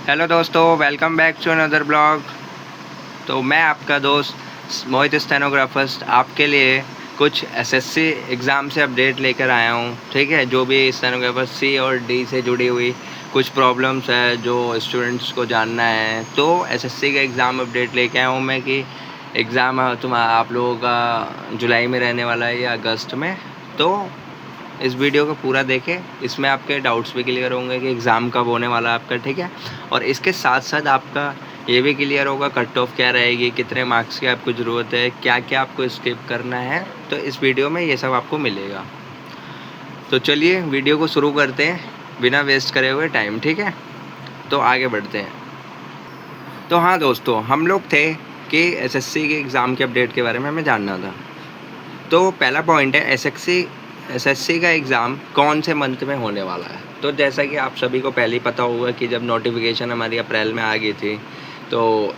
Hello दोस्तों, welcome back to another blog. तो मैं आपका दोस्त मोहित स्टेनोग्राफर्स आपके लिए कुछ एसएससी एग्ज़ाम से अपडेट लेकर आया हूँ। ठीक है, जो भी स्टेनोग्राफर सी और डी से जुड़ी हुई कुछ प्रॉब्लम्स है जो स्टूडेंट्स को जानना है, तो एसएससी का एग्ज़ाम अपडेट लेके आया हूँ मैं कि एग्ज़ाम आप लोगों का जुलाई में रहने वाला है या अगस्त में। तो इस वीडियो को पूरा देखें, इसमें आपके डाउट्स भी क्लियर होंगे कि एग्ज़ाम कब होने वाला है आपका। ठीक है, और इसके साथ साथ आपका ये भी क्लियर होगा कट ऑफ क्या रहेगी, कितने मार्क्स की आपको ज़रूरत है, क्या क्या आपको स्किप करना है। तो इस वीडियो में ये सब आपको मिलेगा। तो चलिए वीडियो को शुरू करते हैं बिना वेस्ट करे हुए टाइम। ठीक है, तो आगे बढ़ते हैं। तो हाँ दोस्तों, हम लोग थे कि एसएससी के एग्ज़ाम के अपडेट के बारे में हमें जानना था। तो पहला पॉइंट है एसएससी का एग्ज़ाम कौन से मंथ में होने वाला है। तो जैसा कि आप सभी को पहले ही पता होगा कि जब नोटिफिकेशन हमारी अप्रैल में आ गई थी, तो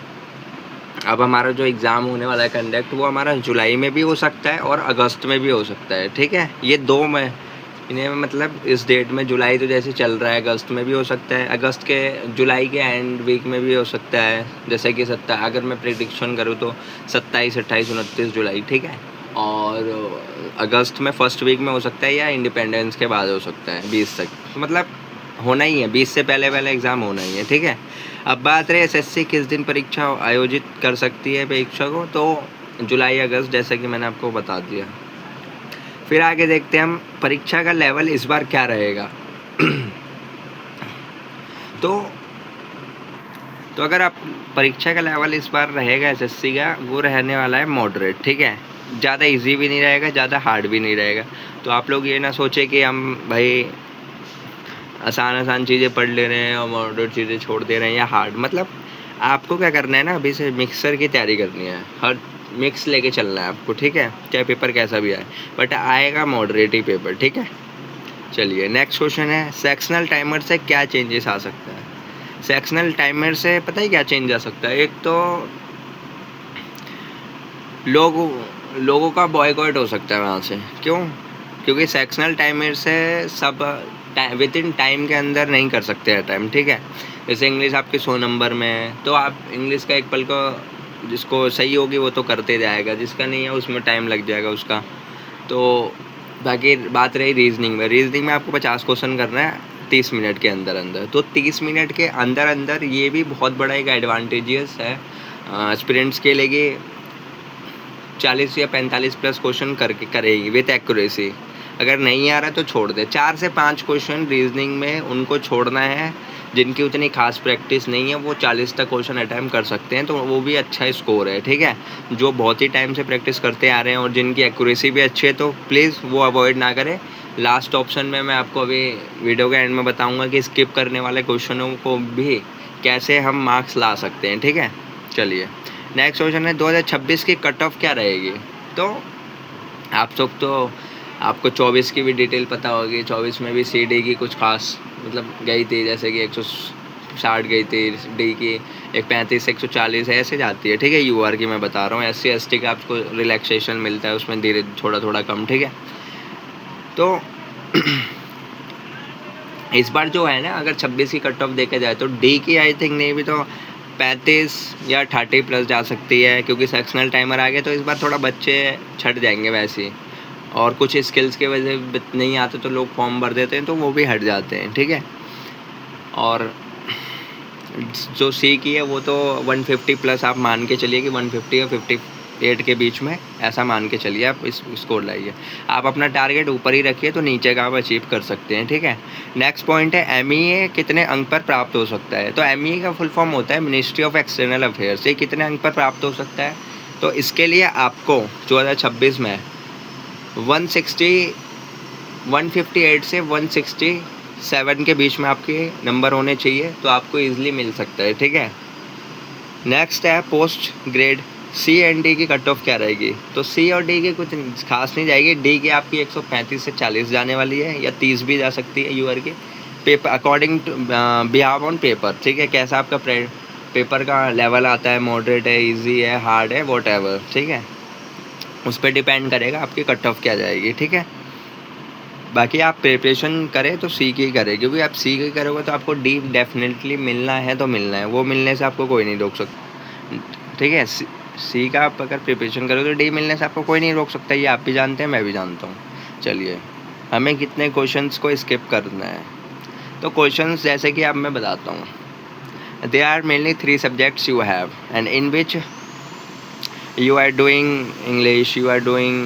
अब हमारा जो एग्ज़ाम होने वाला है कंडक्ट, वो हमारा जुलाई में भी हो सकता है और अगस्त में भी हो सकता है। ठीक है, ये दो में इन्हें मतलब इस डेट में जुलाई तो जैसे चल रहा है, अगस्त में भी हो सकता है, अगस्त के जुलाई के एंड वीक में भी हो सकता है। जैसे कि अगर मैं प्रेडिक्शन करूँ तो 27, 28, 29 जुलाई। ठीक है, और अगस्त में फर्स्ट वीक में हो सकता है या इंडिपेंडेंस के बाद हो सकता है 20 तक। तो मतलब होना ही है, 20 से पहले एग्ज़ाम होना ही है। ठीक है, अब बात रही एसएससी किस दिन परीक्षा आयोजित कर सकती है परीक्षा को, तो जुलाई अगस्त जैसा कि मैंने आपको बता दिया। फिर आगे देखते हैं हम परीक्षा का लेवल इस बार क्या रहेगा। तो अगर आप परीक्षा का लेवल इस बार रहेगा एसएससी का, वो रहने वाला है मॉडरेट। ठीक है, ज़्यादा इजी भी नहीं रहेगा, ज़्यादा हार्ड भी नहीं रहेगा। तो आप लोग ये ना सोचे कि हम भाई आसान चीज़ें पढ़ ले रहे हैं और मॉडरेट चीज़ें छोड़ दे रहे हैं या हार्ड। मतलब आपको क्या करना है ना, अभी से मिक्सर की तैयारी करनी है, हर मिक्स लेके चलना है आपको। ठीक है, चाहे पेपर कैसा भी आए, बट आएगा मॉडरेट ही पेपर। ठीक है, चलिए नेक्स्ट क्वेश्चन है सेक्शनल टाइमर से क्या चेंजेस आ सकता है। सेक्शनल टाइमर से पता है क्या चेंज आ सकता है। एक तो लोगों का बॉयकॉट हो सकता है वहाँ से। क्यों? क्योंकि सेक्शनल टाइमर से सब विद इन टाइम के अंदर नहीं कर सकते हैं टाइम। ठीक है, जैसे इंग्लिश आपके 100 नंबर में है, तो आप इंग्लिश का एक पल को जिसको सही होगी वो तो करते जाएगा, जिसका नहीं है उसमें टाइम लग जाएगा उसका। तो बाकी बात रही रीजनिंग में आपको 50 क्वेश्चन करना है 30 मिनट के अंदर। तो 30 मिनट के अंदर ये भी बहुत बड़ा एक एडवांटेजियस है एस्पिरेंट्स के लिए कि 40 या 45 प्लस क्वेश्चन करके करेगी विथ एक्यूरेसी। अगर नहीं आ रहा तो छोड़ दे। 4 से 5 क्वेश्चन रीजनिंग में उनको छोड़ना है, जिनकी उतनी खास प्रैक्टिस नहीं है, वो 40 तक क्वेश्चन अटैम्प्ट कर सकते हैं, तो वो भी अच्छा स्कोर है। ठीक है, जो बहुत ही टाइम से प्रैक्टिस करते आ रहे हैं और जिनकी एक्यूरेसी भी अच्छी है, तो प्लीज़ वो अवॉइड ना करें। लास्ट ऑप्शन में मैं आपको अभी वीडियो के एंड में बताऊँगा कि स्किप करने वाले क्वेश्चनों को भी कैसे हम मार्क्स ला सकते हैं। ठीक है, चलिए नेक्स्ट क्वेश्चन है 2026 की कट ऑफ क्या रहेगी। तो आप सब तो आपको 24 की भी डिटेल पता होगी। 24 में भी सी डी की कुछ खास मतलब गई थी, जैसे कि 160 गई थी डी की, एक 35 से 140 ऐसे जाती है। ठीक है, यूआर की मैं बता रहा हूँ। एससी एसटी का आपको रिलैक्सेशन मिलता है उसमें धीरे थोड़ा कम। ठीक है, तो इस बार जो है ना, अगर 26 की कट ऑफ देखा जाए तो डी की आई थिंक नहीं भी तो 35 या 30 प्लस जा सकती है, क्योंकि सेक्शनल टाइमर आ गया तो इस बार थोड़ा बच्चे छट जाएंगे वैसे ही, और कुछ स्किल्स के वजह से नहीं आते तो लोग फॉर्म भर देते हैं, तो वो भी हट जाते हैं। ठीक है, और जो सी की है वो तो 150 प्लस आप मान के चलिए कि 150 और 58 के बीच में, ऐसा मान के चलिए आप इस स्कोर लाइए। आप अपना टारगेट ऊपर ही रखिए तो नीचे का आप अचीव कर सकते हैं। ठीक है, नेक्स्ट पॉइंट है एमईए कितने अंक पर प्राप्त हो सकता है। तो एमईए का फुल फॉर्म होता है मिनिस्ट्री ऑफ एक्सटर्नल अफेयर्स। ये कितने अंक पर प्राप्त हो सकता है, तो इसके लिए आपको 2026 में 158 से 167 के बीच में आपके नंबर होने चाहिए, तो आपको ईजिली मिल सकता है। ठीक है, नेक्स्ट है post grade C and D की कट ऑफ क्या रहेगी। तो सी और डी की कुछ खास नहीं जाएगी। डी की आपकी 135 से 40 जाने वाली है, या 30 भी जा सकती है यूआर की, पेपर अकॉर्डिंग टू बिहाव ऑन पेपर। ठीक है, कैसा आपका पेपर का लेवल आता है, मॉडरेट है, इजी है, हार्ड है, वॉट एवर। ठीक है, उस पर डिपेंड करेगा आपकी कट ऑफ क्या जाएगी। ठीक है, बाकी आप प्रिपरेशन करें तो सी के ही करें, क्योंकि आप सी के करोगे तो आपको डी डेफिनेटली मिलना है तो मिलना है, वो मिलने से आपको कोई नहीं रोक सकता, ठीक है। सी का आप अगर प्रिपरेशन करोगे तो डी मिलने से आपको कोई नहीं रोक सकता, ये आप भी जानते हैं, मैं भी जानता हूँ। चलिए, हमें कितने क्वेश्चंस को स्किप करना है। तो क्वेश्चंस जैसे कि अब मैं बताता हूँ, they are mainly 3 subjects you have and in which you are doing English, you are doing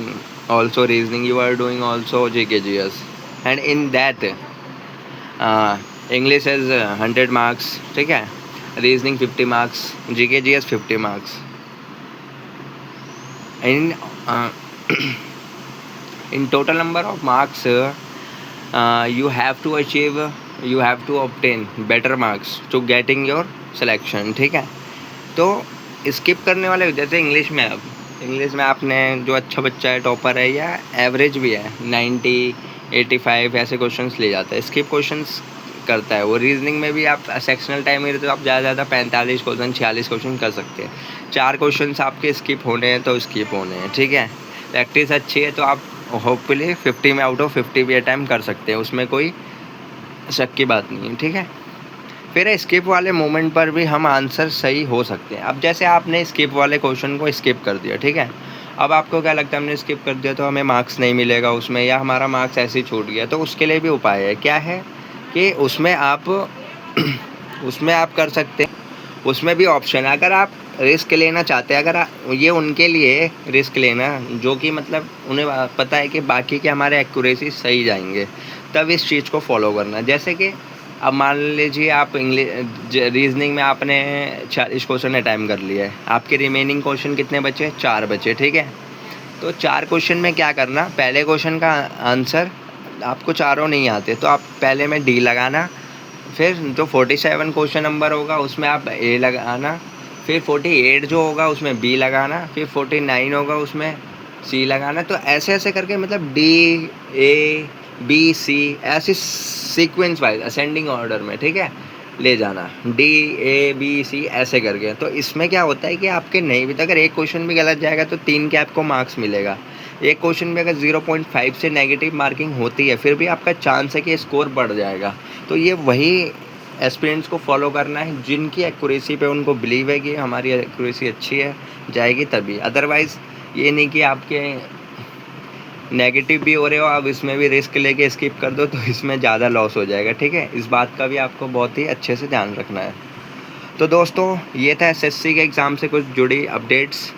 also reasoning, you are doing also GKGS, and in that English is 100 marks, ठीक है, reasoning 50 marks, GKGS 50 marks. In uh, in total number of marks you have to achieve, you have to obtain better marks to getting your selection, ठीक है। तो skip करने वाले, जैसे English में, अब इंग्लिश में आपने जो अच्छा बच्चा है, टॉपर है या एवरेज भी है, 90 85 ऐसे क्वेश्चंस ले जाता है, स्किप क्वेश्चंस करता है वो। रीजनिंग में भी आप सेक्शनल टाइम में तो आप ज़्यादा 45 क्वेश्चन 46 क्वेश्चन कर सकते हैं। 4 क्वेश्चन आपके स्किप होने हैं तो स्किप होने हैं, ठीक है। प्रैक्टिस अच्छी है तो आप होपफुली 50 में आउट ऑफ 50 भी अटैम्प्ट कर सकते हैं, उसमें कोई शक की बात नहीं है, ठीक है। फिर स्किप वाले मोमेंट पर भी हम आंसर सही हो सकते हैं। अब जैसे आपने स्किप वाले क्वेश्चन को स्किप कर दिया, ठीक है, अब आपको क्या लगता है हमने स्किप कर दिया तो हमें मार्क्स नहीं मिलेगा उसमें, या हमारा मार्क्स ऐसे ही छूट गया, तो उसके लिए भी उपाय है। क्या है कि उसमें आप उसमें आप कर सकते हैं, उसमें भी ऑप्शन है। अगर आप रिस्क लेना चाहते हैं, अगर ये उनके लिए रिस्क लेना जो कि मतलब उन्हें पता है कि बाकी के हमारे एक्यूरेसी सही जाएंगे, तब इस चीज़ को फॉलो करना। जैसे कि अब मान लीजिए आप इंग्लिश रीजनिंग में आपने 40 क्वेश्चन अटैम्प्ट कर लिया है, आपके रिमेनिंग क्वेश्चन कितने बचे? 4 बचे, ठीक है। तो 4 क्वेश्चन में क्या करना, पहले क्वेश्चन का आंसर आपको चारों नहीं आते तो आप पहले में डी लगाना, फिर जो 47 क्वेश्चन नंबर होगा उसमें आप ए लगाना, फिर 48 जो होगा उसमें बी लगाना, फिर 49 होगा उसमें सी लगाना। तो ऐसे ऐसे करके मतलब डी ए बी सी ऐसे सीक्वेंस वाइज असेंडिंग ऑर्डर में, ठीक है, ले जाना, डी ए बी सी ऐसे करके। तो इसमें क्या होता है कि आपके नहीं भी तो अगर एक क्वेश्चन भी गलत जाएगा तो 3 के आपको मार्क्स मिलेगा। एक क्वेश्चन में अगर 0.5 से नेगेटिव मार्किंग होती है फिर भी आपका चांस है कि स्कोर बढ़ जाएगा। तो ये वही एस्पिरेंट्स को फॉलो करना है जिनकी एक्यूरेसी पे उनको बिलीव है कि हमारी एक्यूरेसी अच्छी है जाएगी तभी। अदरवाइज़ ये नहीं कि आपके नेगेटिव भी हो रहे हो, अब इसमें भी रिस्क लेके स्किप कर दो तो इसमें ज़्यादा लॉस हो जाएगा, ठीक है। इस बात का भी आपको बहुत ही अच्छे से ध्यान रखना है। तो दोस्तों ये था एसएससी के एग्ज़ाम से कुछ जुड़ी अपडेट्स।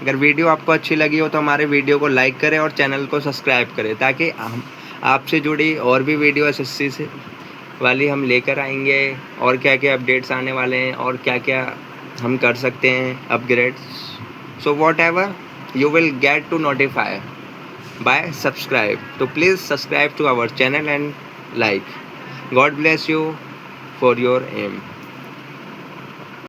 अगर वीडियो आपको अच्छी लगी हो तो हमारे वीडियो को लाइक करें और चैनल को सब्सक्राइब करें, ताकि हम आपसे जुड़ी और भी वीडियो एसएससी से वाली हम लेकर आएंगे, और क्या क्या अपडेट्स आने वाले हैं और क्या क्या हम कर सकते हैं upgrades. So what ever you will get to notify by subscribe. So please subscribe to our channel and like. God bless you for your aim.